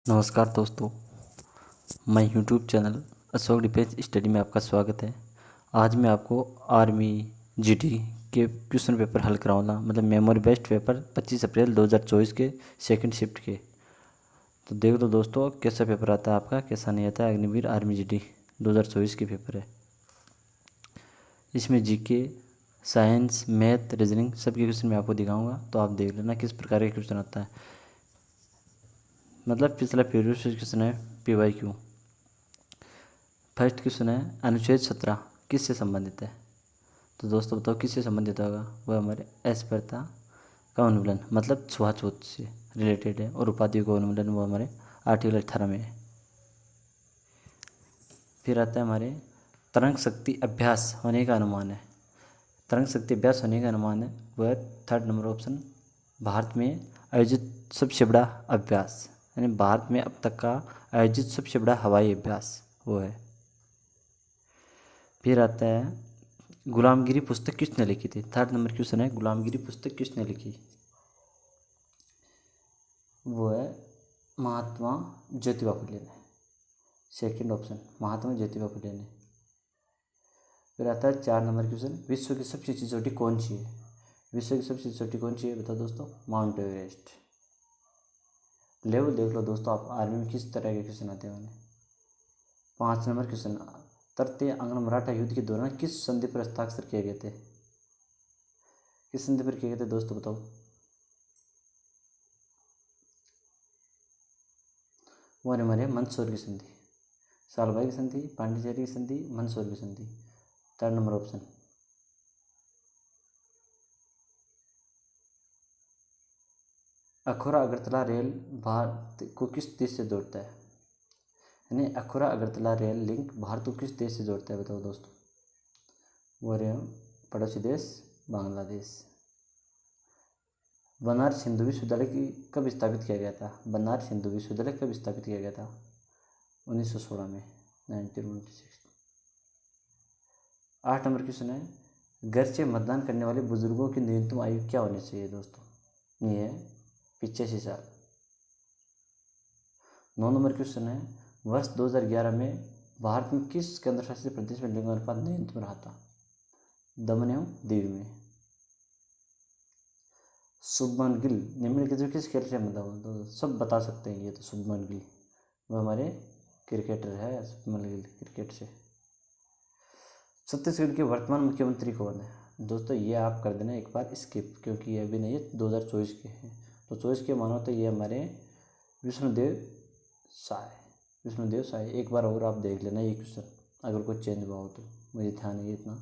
नमस्कार दोस्तों, मैं YouTube channel Ashok defence study में आपका स्वागत है। आज मैं आपको आर्मी जीडी के क्वेश्चन पेपर हल कराऊंगा, मतलब मेमोरी बेस्ड पेपर 25 अप्रैल 2024 के सेकंड शिफ्ट के। तो देख लो दोस्तों, कैसा पेपर आता है आपका, कैसा नहीं आता है। अग्निवीर आर्मी जीडी 2024 के पेपर है। इसमें जीके, साइंस, मैथ, रीजनिंग सबके क्वेश्चन मैं आपको दिखाऊंगा, तो आप देख लेना किस प्रकार के क्वेश्चन आता है। मतलब पिछला प्रीवियस क्वेश्चन है PYQ। फर्स्ट क्वेश्चन है अनुच्छेद 17 किससे संबंधित है। तो दोस्तों बताओ किससे संबंधित होगा। वह हमारे अस्पृश्यता का उन्मूलन, मतलब छुआछूत से रिलेटेड है। और उपाधियों का उन्मूलन वो हमारे आर्टिकल 18 में है। फिर आता है हमारे तरंग शक्ति अभ्यास होने का अनुमान है। तरंग शक्ति अभ्यास होने का अनुमान है वह थर्ड नंबर ऑप्शन, भारत में आयोजित सबसे बड़ा अभ्यास, यानी भारत में अब तक का आयोजित सबसे बड़ा हवाई अभ्यास वो है। फिर आता है गुलामगिरी पुस्तक किसने लिखी थी। थर्ड नंबर क्वेश्चन है गुलामगिरी पुस्तक किसने लिखी। वो है महात्मा ज्योतिबा फुले ने। सेकंड ऑप्शन महात्मा ज्योतिबा फुले ने। फिर आता है 4 नंबर क्वेश्चन, विश्व की सबसे ऊंची चोटी कौन सी है। विश्व की सबसे ऊंची चोटी कौन सी है बताओ दोस्तों। Mount Everest. लेवल देख लो दोस्तों आप, आर्मी में किस तरह के क्वेश्चन आते हैं उन्हें। 5 नंबर क्वेश्चन, तृतीय अंगन मराठा युद्ध के दौरान किस संधि पर हस्ताक्षर किए गए थे। किस संधि पर किए गए थे दोस्तों बताओ। वो हमारे मंदसौर की संधि, सालभाई की संधि, पांडिचेरी की संधि, मंदसौर की संधि। Third number option. Akhaura Agartala rail Bharat को किस देश से जोड़ता है। यानी अखौरा अगरतला रेल लिंक भारत को किस देश से जोड़ता है बताओ दोस्तों। वो रहे पड़ोसी देश बांग्लादेश। बनारस हिंदू विश्वविद्यालय की कब स्थापित किया गया था। बनारस हिंदू विश्वविद्यालय कब स्थापित किया गया था। 1916 में, 1916। 8 नंबर क्वेश्चन है, घर से मतदान करने वाले बुजुर्गों की न्यूनतम आयु क्या होनी चाहिए दोस्तों। ये है 85 साल। 9 नंबर क्वेश्चन है, वर्ष 2011 में भारत में किस केंद्र शासित प्रदेश में लिंग अनुपात न्यूनतम रहा था। दमन एवं दीव में। शुभमन गिल निम्नलिखित में किस खेल से मतलब तो सब बता सकते हैं। ये तो शुभमन गिल वो हमारे क्रिकेटर है। शुभमन गिल क्रिकेट से। छत्तीसगढ़ के वर्तमान मुख्यमंत्री कौन है। दोस्तों ये आप कर देना एक बार स्किप, क्योंकि ये अभी नहीं है, 2024 के हैं। तो 24 के मानो तो ये हमारे विष्णुदेव साय। विष्णुदेव साय। एक बार और आप देख लेना ये क्वेश्चन, अगर कोई चेंज हुआ हो तो, मुझे ध्यान नहीं है इतना।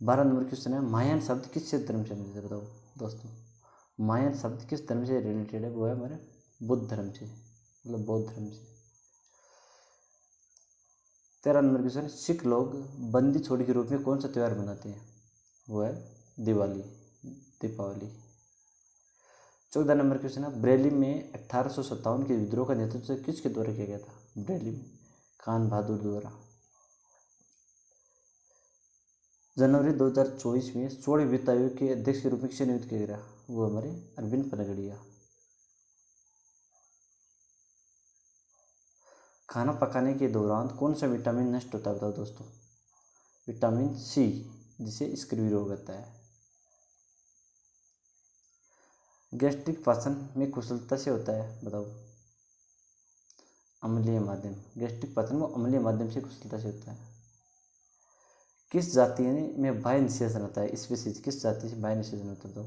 12 नंबर क्वेश्चन है, महायान शब्द किस धर्म से संबंधित है बताओ दोस्तों। महायान शब्द किस धर्म से रिलेटेड है। वो है हमारे बुद्ध धर्म से, मतलब बौद्ध धर्म से। 13 नंबर क्वेश्चन, सिख लोग बंदी छोड़ के रूप में कौन सा त्यौहार मनाते हैं। वो है दिवाली, दीपावली। 14 नंबर क्वेश्चन है, बरेली में 1857 के विद्रोह का नेतृत्व किसके द्वारा किया गया था। बरेली में खान बहादुर द्वारा। जनवरी 2024 में 16वें वित्त आयोग के अध्यक्ष के रूप में किसे नियुक्त किया गया। वो हमारे अरविंद पनगड़िया। खाना पकाने के दौरान कौन सा विटामिन नष्ट होता है बताओ दोस्तों। विटामिन सी, जिसे स्क्र्वी रोग होता है। गैस्ट्रिक पाचन में कुशलता से होता है बताओ। अम्लीय माध्यम। गैस्ट्रिक पाचन में अम्लीय माध्यम से कुशलता से होता है। किस जाति में वायु निषेचन होता है। स्पीसीज किस जाति से वायु निषेचन होता है तो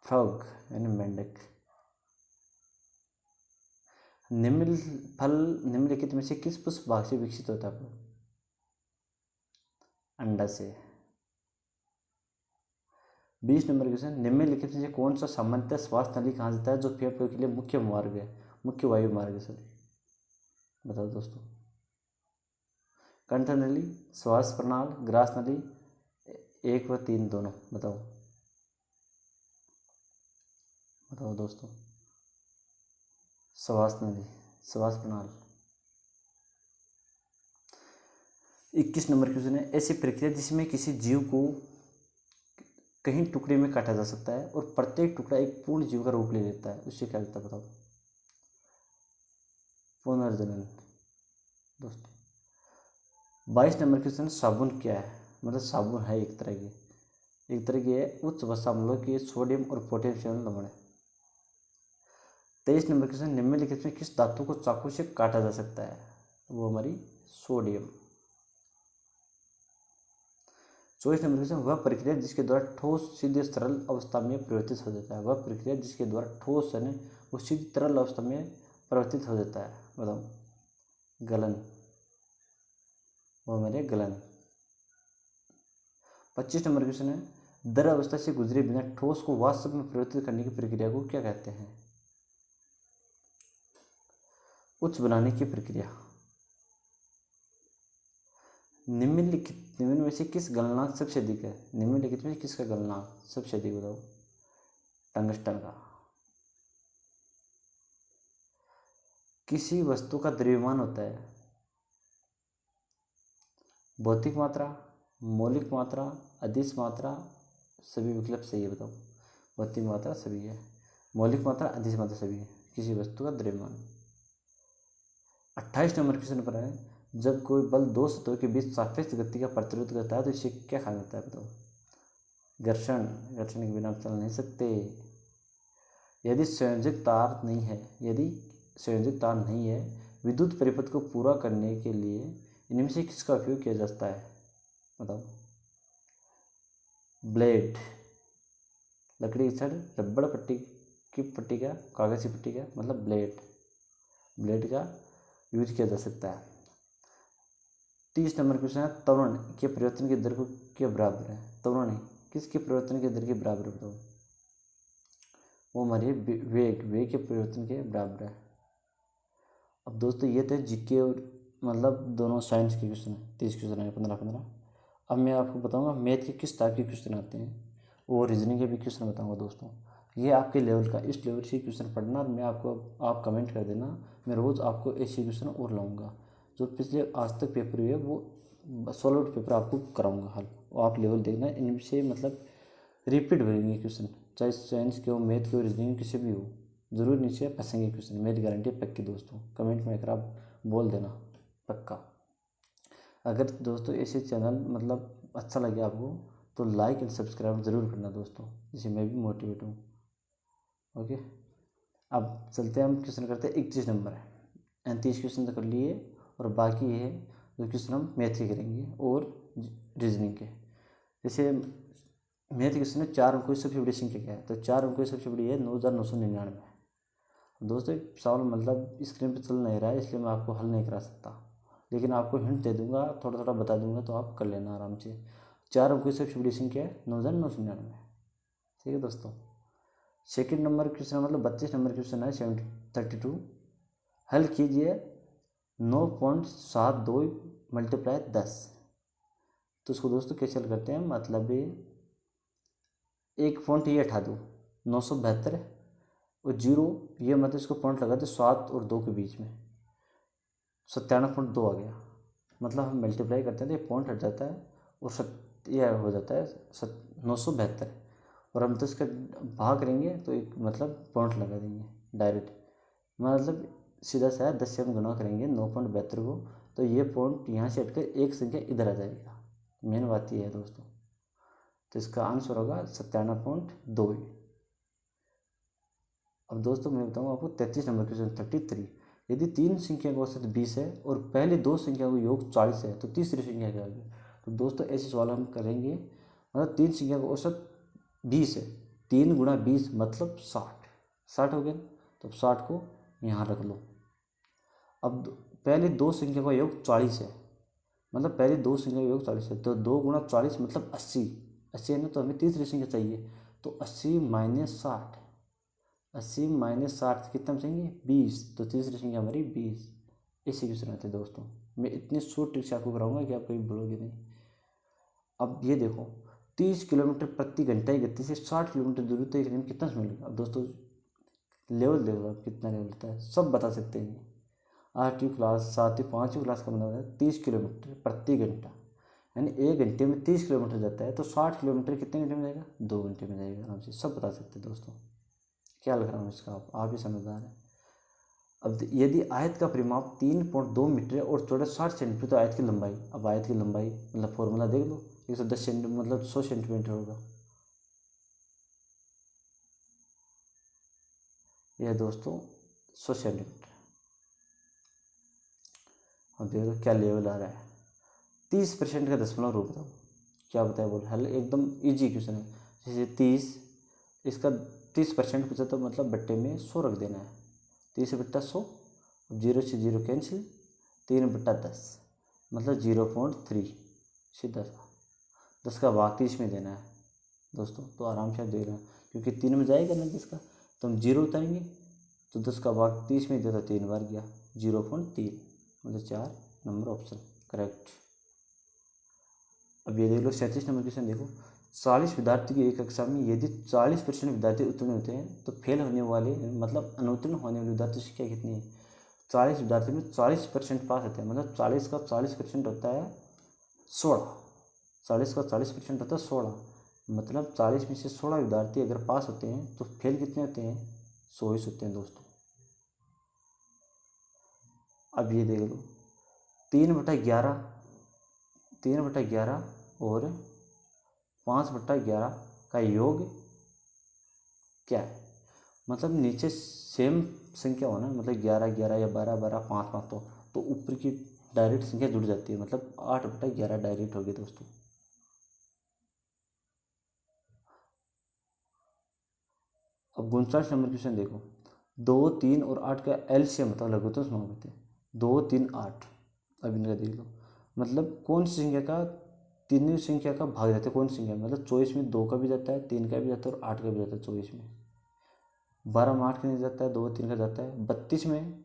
फ्रॉग, यानी मेंढक। निम्न फल निम्नलिखित में से किस पुष्प भाग से विकसित होता है। अंडा से। 20 नंबर क्वेश्चन, निम्नलिखित में से कौन सा सामान्यतः श्वास नली कहा जाता है जो फेफड़ों के लिए मुख्य मार्ग है, मुख्य वायु मार्ग है सॉरी, बताओ दोस्तों। कंठ नली, श्वास प्रणाल, ग्रास नली, 1 व 3 दोनों बताओ। बताओ दोस्तों। श्वास नली, श्वास प्रणाल। 21 नंबर क्वेश्चन है, ऐसी प्रक्रिया जिसमें किसी जीव को कहीं टुकड़े में काटा जा सकता है और प्रत्येक टुकड़ा एक पूर्ण जीव का रूप ले लेता है, उससे क्या होता है बताओ? पुनर्जनन। दोस्तों 22 नंबर क्वेश्चन, साबुन क्या है? मतलब साबुन है एक तरह की है उच्च वसा अम्लों के सोडियम और पोटेशियम लवण है। 23 नंबर क्वेश्चन, निम्नलिखित में किस धातु को चाकू से काटा जा सकता है? वो हमारी सोडियम। 24 नंबर क्वेश्चन, वह प्रक्रिया जिसके द्वारा ठोस सीधे तरल अवस्था में परिवर्तित हो जाता है। वह प्रक्रिया जिसके द्वारा ठोस यानी वो सीधी तरल अवस्था में परिवर्तित हो जाता है, बताओ? गलन। वो मेरे गलन। 25 नंबर क्वेश्चन है, द्रव अवस्था से गुजरे बिना ठोस को वाष्प में परिवर्तित करने की प्रक्रिया को क्या कहते हैं? उच्च बनाने की प्रक्रिया। निम्न में से किस गलनांक सबसे अधिक है? निम्नलिखित में किसका गलनांक सबसे अधिक, बताओ? टंगस्टन का। किसी वस्तु का द्रव्यमान होता है भौतिक मात्रा, मौलिक मात्रा, अदिश मात्रा, सभी विकल्प सही है, बताओ? भौतिक मात्रा सभी है, मौलिक मात्रा, अदिश मात्रा सभी है किसी वस्तु का द्रव्यमान। 28 नंबर क्वेश्चन पर है, जब कोई बल दो सतहों के बीच सापेक्ष गति का प्रतिरोध करता है तो इसे क्या कहा जाता है, बताओ? घर्षण। घर्षण के बिना आप चल नहीं सकते। यदि संयोजक तार नहीं है विद्युत परिपथ को पूरा करने के लिए इनमें से किसका उपयोग किया जाता है, बताओ? ब्लेड। लकड़ी की छड़, रबड़ पट्टी का, कागज की पट्टी का, मतलब ब्लेड का यूज किया जा सकता है। 30 नंबर क्वेश्चन है, त्वरण के परिवर्तन की दर को के बराबर है? त्वरण किसके परिवर्तन की दर के बराबर है, बताओ? वो हमारे वेग के परिवर्तन के बराबर है। अब दोस्तों ये थे जीके और मतलब दोनों साइंस के क्वेश्चन है, 30 क्वेश्चन है, 15। अब मैं आपको बताऊंगा मैथ के किस टाइप के क्वेश्चन आते हैं और रीजनिंग के भी क्वेश्चन बताऊंगा। दोस्तों ये आपके लेवल का, इस लेवल से क्वेश्चन पढ़ना और मैं आपको, आप कमेंट कर देना, मैं रोज़ आपको ऐसे क्वेश्चन और लाऊंगा। जो पिछले आज तक पेपर हुए वो सॉल्व आउट पेपर आपको कराऊंगा हल, और आप लेवल देखना इनसे मतलब रिपीट होंगे क्वेश्चन, चाहे साइंस के हो, मैथ के हो, रीजनिंग किसी भी हो, जरूर नीचे फंसेंगे क्वेश्चन, मेरी गारंटी पक्की। दोस्तों कमेंट में अगर आप बोल देना पक्का। अगर दोस्तों ऐसे चैनल मतलब अच्छा लगे आपको तो लाइक एंड सब्सक्राइब ज़रूर करना दोस्तों, जिससे मैं भी मोटिवेट हूँ। ओके, अब चलते हैं हम क्वेश्चन करते हैं 31 नंबर है। 39 क्वेश्चन तो कर लिए और बाकी है जो क्वेश्चन हम मैथ के करेंगे और रीजनिंग के। जैसे मैथ क्वेश्चन है, 4 अंकों की सबसे बड़ी संख्या क्या है? तो 4 अंकों की सबसे बड़ी है 9999। दोस्तों सवाल मतलब स्क्रीन पर चल नहीं रहा है इसलिए मैं आपको हल नहीं करा सकता, लेकिन आपको हिंट दे दूंगा, थोड़ा थोड़ा बता दूंगा तो आप कर लेना आराम से। 4 अंकों की सबसे बड़ी संख्या है 9999। ठीक है दोस्तों। सेकंड नंबर क्वेश्चन मतलब 32 नंबर क्वेश्चन है 32। हल कीजिए 9.72 मल्टीप्लाई 10। तो उसको दोस्तों कैसे हल करते हैं, मतलब एक पॉइंट ये हटा दो 972 और जीरो, ये मतलब इसको पॉइंट लगा दो 7 और 2 के बीच में, 97.2 आ गया। मतलब हम मल्टीप्लाई करते हैं तो ये पॉइंट हट जाता है और यह हो जाता है 972। और हम 10 का भाग करेंगे तो एक मतलब पॉइंट लगा देंगे डायरेक्ट, मतलब सीधा सा 10 से हम गुणा करेंगे 9.72 को तो ये पॉइंट यहाँ से हटकर एक संख्या इधर आ जाएगा। मेन बात ये है दोस्तों, तो इसका आंसर होगा 97.2। अब दोस्तों मैं बताऊँ आपको 33 नंबर क्वेश्चन 33। यदि 3 संख्या का औसत 20 है और पहले 2 संख्या का योग 40 है तो तीसरी संख्या क्या होगी? तो दोस्तों ऐसे सवाल हम करेंगे, मतलब 3 संख्या का औसत 20 है, 3 गुणा 20 मतलब 60 हो गया, तो 60 को यहाँ रख लो। अब पहले 2 संख्या का योग 40 है, मतलब पहले 2 संख्या का योग 40 है तो 2 गुणा 40 मतलब 80 है ना, तो हमें तीसरी संख्या चाहिए तो 80 माइनस 60, 80 माइनस 60 कितना बचेंगे 20, तो तीसरी संख्या हमारी 20। इसी क्वेश्चन आते हैं दोस्तों, मैं इतनी शॉर्ट ट्रिक से आपको कराऊंगा कि आप कभी बोलोगे नहीं। अब ये देखो 30 किलोमीटर प्रति घंटा की गति से 60 किलोमीटर दूरी तय करने में कितना समय लगेगा? अब दोस्तों लेवल देखो आप कितना लेवल होता है, सब बता सकते हैं। 8वीं क्लास 7वीं 5वीं क्लास का मतलब है 30 किलोमीटर प्रति घंटा, यानी 1 घंटे में 30 किलोमीटर जाता है, तो 60 किलोमीटर कितने घंटे में जाएगा? 2 घंटे में जाएगा आराम से। सब बता सकते हैं दोस्तों। क्या लग रहा हूँ इसका, आप ही समझदार हैं। अब यदि आयत का परिमाप 3.2 मीटर है और चौड़ाई 60 सेंटीमीटर, तो आयत की लंबाई, अब आयत की लंबाई मतलब फॉर्मूला देख लो, 110 सेंटीमीटर मतलब 100 सेंटीमीटर होगा। यह दोस्तों 100 सेंटीमीटर। अब देखो क्या लेवल आ रहा है। 30% का दशमलव रूप बताओ। क्या बताया बोल, हल एकदम इजी क्वेश्चन है। जैसे 30, इसका 30% पूछा तो मतलब बट्टे में 100 रख देना है। 30/100, अब 0 से 0 कैंसिल, 3/10 मतलब 0.3, सीधा सा 10 का भाग 30 में देना है दोस्तों। तो आराम से आप देख रहे हैं, क्योंकि 3 में जाएगा ना 10 का, तो हम 0 उतारेंगे, तो 10 का भाग 30 में देता 3 बार गया, 0.3 मतलब 4 नंबर ऑप्शन करेक्ट। अब ये देख लो 37 नंबर क्वेश्चन देखो। 40 विद्यार्थी की एक कक्षा में यदि 40% विद्यार्थी उत्तीर्ण होते हैं, तो फेल होने वाले मतलब अनुत्तीर्ण होने वाले विद्यार्थी की संख्या कितनी है? 40 विद्यार्थी में 40% पास होते हैं, मतलब 40 का 40% होता है 16। 40 का 40% होता है 16, मतलब 40 में से 16 विद्यार्थी अगर पास होते हैं तो फेल कितने होते हैं? 100 होते हैं दोस्तों। अब ये देख लो 3/11, 3/11 और 5/11 का योग क्या है? मतलब नीचे सेम संख्या होना, मतलब 11/11 या 12/12, 5/5, तो ऊपर की डायरेक्ट संख्या जुड़ जाती है, मतलब 8/11 डायरेक्ट होगी दोस्तों। अब 49 नंबर क्वेश्चन देखो। 2, 3 और 8 का एलसीएम बताओ, लघुत्तम समापति। 2, 3, 8, अब इनका देख लो, मतलब कौन सी संख्या का तीनों संख्या का भाग जाता है, कौन सी संख्या, मतलब 24 में 2 का भी जाता है, 3 का भी जाता है और 8 का भी जाता है 24 में। 12 में 8 का नहीं जाता है, 2, 3 का जाता है। 32 में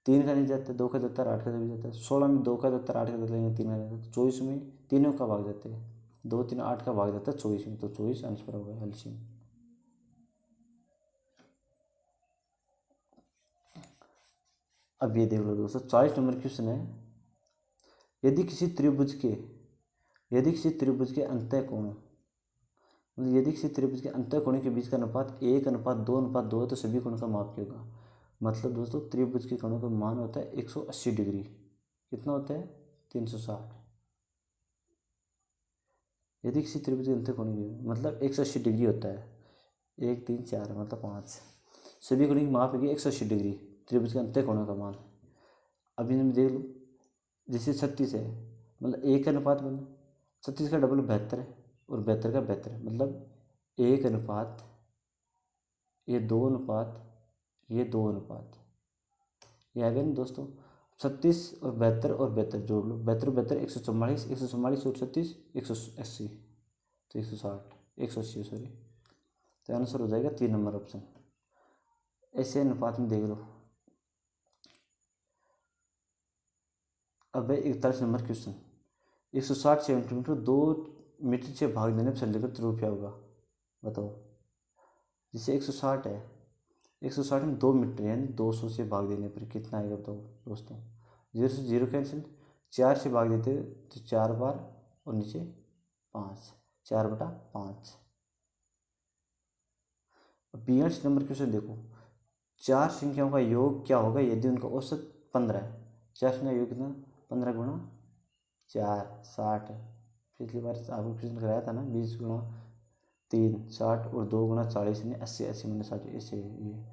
3 का नहीं जाता है, 2 का जाता है, 8 का भी जाता है। 16 में 2 का जाता है, 8 का जाता है, 3 का जाता है। 24 में तीनों का भाग जाते हैं, 2, 3, 8 का भाग जाता है 24 में, तो 24 आंसर होगा एलसीएम। अब ये देख लो दोस्तों 40 नंबर क्वेश्चन है। यदि किसी त्रिभुज के यदि किसी त्रिभुज के अंतःकोण मतलब यदि किसी त्रिभुज के अंतःकोणों के बीच का अनुपात 1:2:2 है, तो सभी कोणों का माप क्या होगा? मतलब दोस्तों त्रिभुज के कोणों का मान होता है 180 डिग्री। कितना होता है? 360। यदि किसी त्रिभुज के अंतःकोण की मतलब 180 डिग्री होता है, 1, 3, 4 मतलब 5, सभी कोणों की माप है 180 डिग्री, त्रिभुज के अंतःकोणों का मान। अभी इनमें देख लो, जैसे 36 है, मतलब 1:बना, 36 का डबल 72 है और 72 का 72, मतलब 1:, ये 2:, ये 2:, ये आ गया ना दोस्तों। 36 और 72 और 72 जोड़ लो, 72 72 144, 144 और 36 180, तो 160, 180 सॉरी, तो आंसर हो जाएगा 3 नंबर ऑप्शन। ऐसे अनुपात में देख लो। अब है 41 नंबर क्वेश्चन। 160 सेंटीमीटर 2 मीटर से भाग देने पर सलीकृत रूप क्या होगा? बताओ। जैसे 160 है, 160 में 2 मीटर यानी 200 से भाग देने पर कितना आएगा बताओ दोस्तों। 0 से 0 कैंसिल, 4 से भाग देते तो 4 बार और नीचे 5, 4/5। अब 42 नंबर क्वेश्चन देखो। 4 संख्याओं का योग क्या होगा यदि उनका औसत 15 है? 4 संख्या योग कितना? 15 × 4 60 है। पिछली बार आपको क्वेश्चन कराया था ना, 20 × 3 60 और 2 × 40 यानी 80, 80 में 60, ऐसे ये।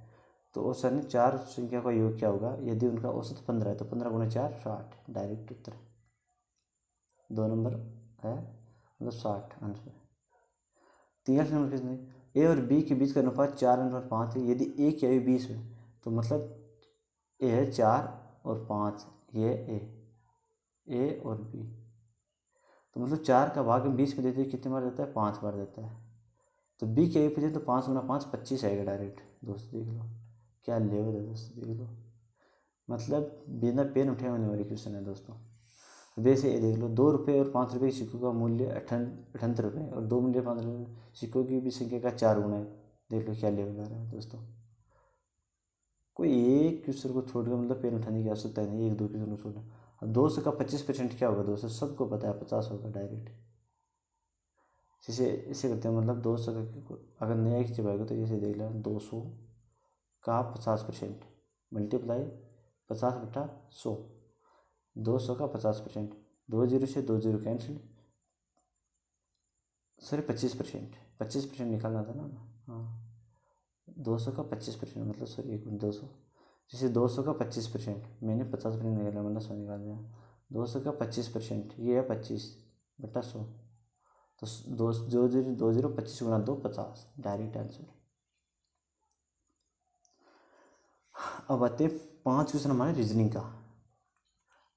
तो औसत ने 4 संख्या का योग क्या होगा यदि उनका औसत 15 है? तो 15 × 4 60, डायरेक्ट उत्तर 2 नंबर है, मतलब 60 आंसर। 43 नंबर क्वेश्चन, ए और बी के बीच का अनुपात 4:5 है, यदि ए की आयु 20 है, तो मतलब ए है 4 और 5, ये ए और बी, तो मतलब 4 का भाग हम 20 में देते हैं, कितने बार देता है? 5 बार देता है। तो बी की आयु पूछे तो 5 × 5 25 आएगा डायरेक्ट। दोस्तों देख लो क्या लेवल है दोस्तों, देख लो, मतलब बिना पेन उठाए होने वाली क्वेश्चन है दोस्तों। वैसे ये देख लो, 2 रुपये और 5 रुपये के सिक्कों का मूल्य 78 रुपये और 2 मूल्य 5 रुपये सिक्कों की भी संख्या का 4 गुना है। देख लो क्या लेवल आ रहा है दोस्तों। कोई एक क्वेश्चन को छोड़कर मतलब पेन उठाने की आवश्यकता नहीं, 1 2 क्वेश्चन को छोड़ना। अब 200 का 25% क्या होगा दोस्तों, सबको पता है 50 होगा डायरेक्ट। जैसे इसे करते हैं, मतलब 200 का अगर नया एक जब आएगा तो जैसे देख लें 200 का 50% मल्टीप्लाई 50/100, 200 का 50%, 2 0 से 2 0 कैंसिल, सॉरी 25% निकालना था ना। हाँ 200 का 25% मतलब सॉरी 1 मिनट 200, जैसे 200 का 25% मैंने 50% निकाला मतलब 100 निकाल दिया। 200 का 25% ये है 25/100, तो 2 0 25 गुना 2 50 डायरेक्ट आंसर। अब आते हैं 5 क्वेश्चन हमारे रीजनिंग का।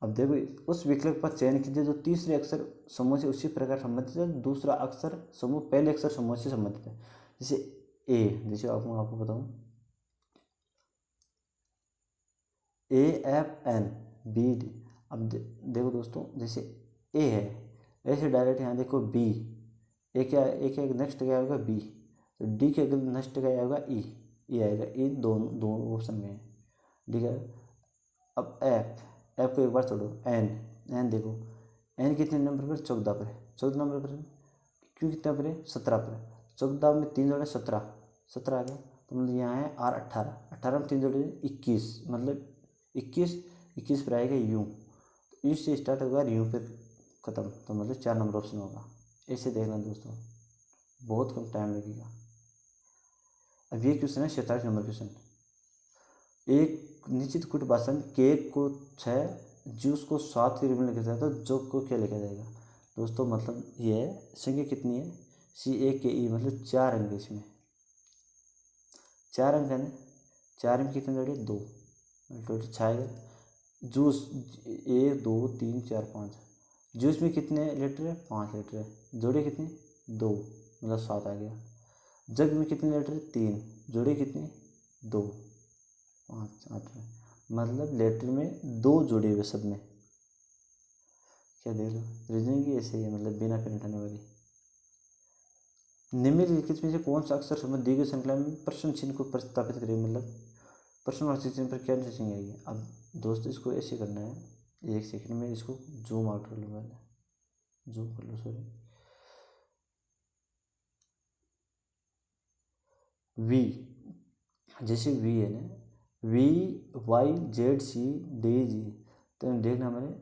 अब देखो उस विकल्प का चयन कीजिए जो तीसरे अक्षर समूह से उसी प्रकार संबंधित है, दूसरा अक्षर समूह पहले अक्षर समूह से संबंधित है। जैसे ए, जैसे आपको बताऊं AFN BD। अब देखो दोस्तों जैसे ए है, ऐसे डायरेक्ट यहाँ देखो बी, ए क्या नेक्स्ट क्या आएगा बी, तो डी के अगले नेक्स्ट क्या आएगा ई आएगा, ई दो ऑप्शन में है, ठीक है। अब एफ को एक बार छोड़ो, एन देखो, एन कितने नंबर पर, 14 पर है, 14 नंबर पर है, क्यों कितना पर है 17 पर है, 14 में 3 जोड़े 17 आ गया, तो मतलब यहाँ है आर 18 में 3 जोड़े 21, मतलब 21 पर आएगा यूँ, तो से स्टार्ट होगा यूँ पे ख़त्म, तो मतलब 4 नंबर ऑप्शन होगा। ऐसे देखना दोस्तों, बहुत कम टाइम लगेगा। अब ये क्वेश्चन है 47 नंबर क्वेश्चन। एक निश्चित कुट भाषण केक को 6, जूस को 7 के रूप में लिखा जाता है, तो जोक को क्या लिखा जाएगा दोस्तों, मतलब ये है संख्या कितनी है CAKE, मतलब 4 अंक है इसमें, 4 अंक है ना, 4 में कितने जोड़े 2, टोटल 6 आएगा। जूस 1 2 3 4 5, जूस में कितने लीटर है 5 लीटर है, जोड़े कितने 2, मतलब 7 आ गया। जग में कितने लीटर है 3, जोड़े कितने 2 5 8 में, मतलब लीटर में 2 जोड़े हुए सब में। क्या देख लो रीजनिंग की ऐसे ही है, मतलब बिना पेन उठाने वाली। निम्नलिखित में से कौन सा अक्षर समूह दी गई श्रृंखला में प्रश्न चिन्ह को प्रतिस्थापित करेगा, मतलब प्रश्नवाची चिन्ह पर क्या निशानी आएगी। अब दोस्तों इसको ऐसे करना है, 1 सेकंड में इसको जूम आउट कर लूँगा, जूम कर लो सॉरी। वी, जैसे वी है ना, VYZCDG, तो देखना हमारे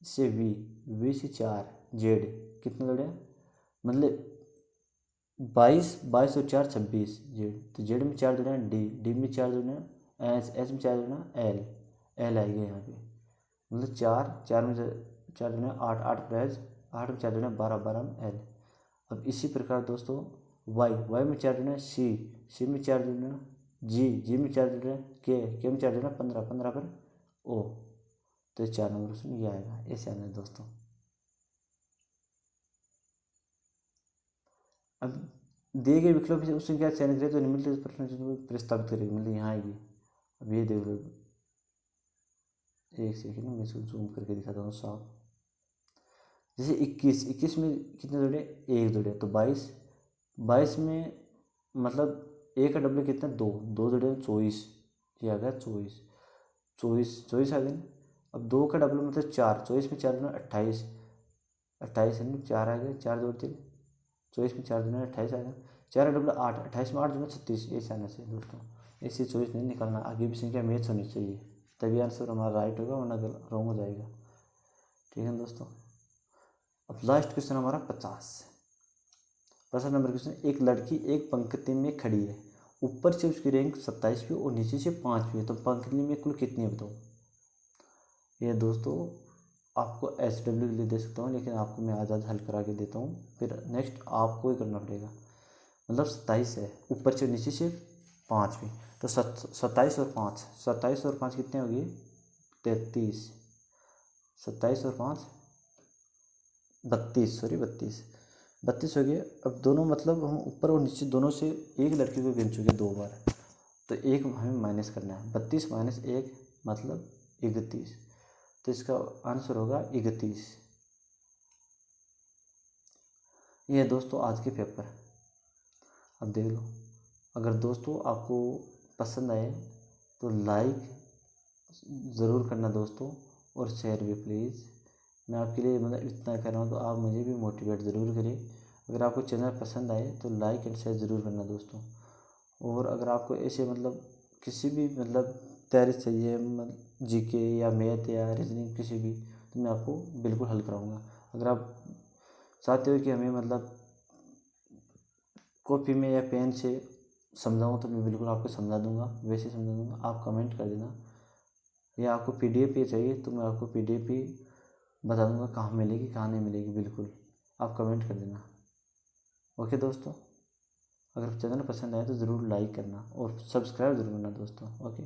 से वी से 4, जेड कितना जोड़े, मतलब 22 और 4 26, जेड, तो जेड में 4 जोड़े डी में 4 जोड़े एच में 4 जोड़े एल आएगा यहाँ पे, मतलब 4 में 4 जोड़े 8 पर एच, 8 में 4 जोड़े 12 में एल। अब इसी प्रकार दोस्तों वाई में 4 जोड़े सी में 4 जोड़े जी में 4 जोड़े के में 4 जोड़े 15 पर ओ, तो 4 नंबर ऑप्शन ये आएगा, ऐसे आना है दोस्तों। अब दिए गए विकल्प से उस संख्या का चयन करें तो निम्नलिखित प्रश्न को प्रस्तावित करेगी, मतलब यहाँ आएगी। अब ये देख लो, 1 सेकंड मैं इसको जूम करके दिखाता हूँ साफ। जैसे 21 में कितने जोड़े 1 जोड़े, तो 22 में मतलब 1 का डबल कितना 2 जोड़े 24, ये आ गया 24 आ गया। अब 2 का डबल मतलब 4, 24 में 4 जोड़े 28 है ना, 4 आ गया, 4 जोड़ते 24 में 4 जोड़े 28 आ गया, 4 डबल 8, 28 में 8 जोड़े 36, ऐसे आना चाहिए दोस्तों। ऐसी 24 नहीं निकालना, आगे भी संख्या मैच होनी चाहिए, तभी आंसर हमारा राइट होगा, वरना रॉन्ग हो जाएगा, ठीक है दोस्तों। अब लास्ट क्वेश्चन हमारा 50 नंबर क्वेश्चन। एक लड़की एक पंक्ति में खड़ी है, ऊपर से उसकी रैंक 27वीं और नीचे से 5वीं है, तो पंक्ति में कुल कितनी है बताओ। ये दोस्तों आपको SW के लिए दे सकता हूँ, लेकिन आपको मैं आज़ाद हल करा के देता हूँ, फिर नेक्स्ट आपको ही करना पड़ेगा। मतलब 27 है, ऊपर से नीचे से 5वीं, तो 27 और 5 कितने हो गए 33, 27 और 5 32, सॉरी 32 हो गए। अब दोनों मतलब हम ऊपर और नीचे दोनों से एक लड़की को गिन चुके 2 बार, तो एक हमें माइनस करना है, 32 माइनस 1 मतलब 31, तो इसका आंसर होगा 31। ये है दोस्तों आज के पेपर। अब देख लो, अगर दोस्तों आपको पसंद आए तो लाइक ज़रूर करना दोस्तों, और शेयर भी प्लीज़। मैं आपके लिए मतलब इतना कर रहा हूँ तो आप मुझे भी मोटिवेट ज़रूर करें। अगर आपको चैनल पसंद आए तो लाइक एंड शेयर ज़रूर करना दोस्तों। और अगर आपको ऐसे मतलब किसी भी मतलब तैयारी चाहिए, मतलब जीके या मैथ या रीजनिंग किसी भी, तो मैं आपको बिल्कुल हल कराऊंगा। अगर आप चाहते हो कि हमें मतलब कॉपी में या पेन से समझाऊँ तो मैं बिल्कुल आपको समझा दूंगा, वैसे समझा दूंगा। आप कमेंट कर देना, या आपको पीडीएफ ही चाहिए तो मैं आपको पीडीएफ ही बता दूंगा कहाँ मिलेगी कहाँ नहीं मिलेगी। बिल्कुल आप कमेंट कर देना। ओके दोस्तों, अगर चैनल पसंद आए तो ज़रूर लाइक करना और सब्सक्राइब ज़रूर करना दोस्तों। ओके।